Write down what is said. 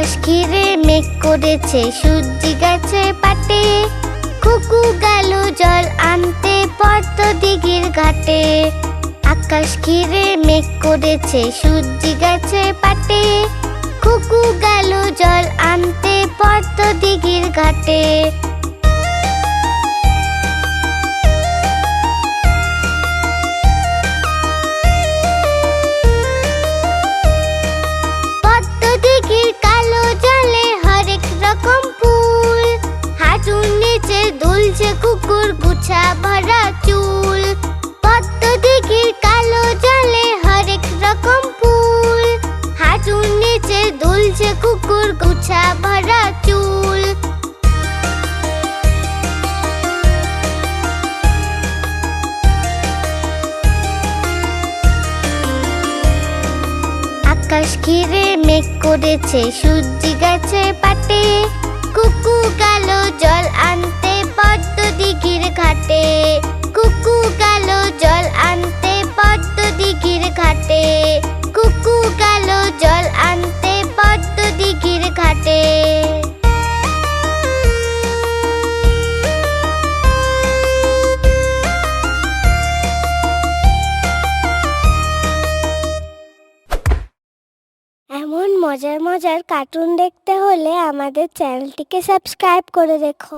আকাশ ঘিরে মেঘ করেছে সূর্যি গেছে পাটে, কুকু গেল জল আনতে পদ্ম দিঘির ঘাটে। আকাশ ঘিরে মেঘ করেছে সূর্যি গেছে পাটে, কুকু গেল জল আনতে পদ্ম দিঘির ঘাটে। পদ্ম দিঘির কালো জলে হরেক রকম ফুল, হাঁটুর নিচে দুলছে কুকুর গুছা ভরা চুল। পদ্ম দিঘির কালো জলে হরেক রকম ফুল, হাঁটুর নিচে দুলছে কুকুর গুছা ভরা চুল। আকাশ ঘিরে মেঘ করেছে সূর্যি গেছে পাটে, কুকু গেল জল আনতে পদ্ম দিঘির ঘাটে। কুকু গেল জল আনতে পদ্ম দিঘির ঘাটে, কুকু গেল জল আনতে পদ্ম দিঘির ঘাটে। এমন মজার মজার কার্টুন দেখতে হলে আমাদের চ্যানেলটিকে সাবস্ক্রাইব করে রেখো।